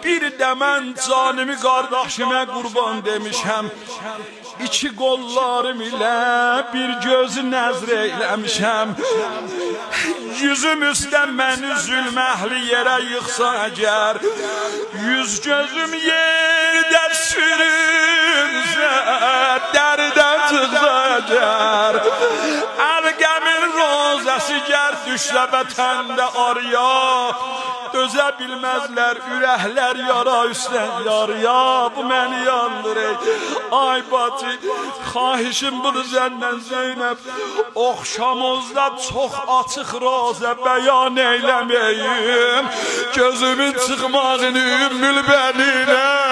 Bir də mən canımı qardaşıma qurban demişəm. İki qollarım ilə bir gözü nəzr eyləmişəm. Yüzüm üstə məni zülm əhli yerə yıxsa əgər, yüz gözüm yerdə sürünsə, dərdə çıxsa əgər, Əlqəmin rozəsi gər düşsə vətəndə arya, dözə bilməzlər ürəklər yara üstən yarıya. Bu məni yandırır ay bacı, xahişim budur səndən Zeynəb, oxşamızda çox açıq rozə bəyan eyləməyim, gözümün çıxmağını ümmül bəninə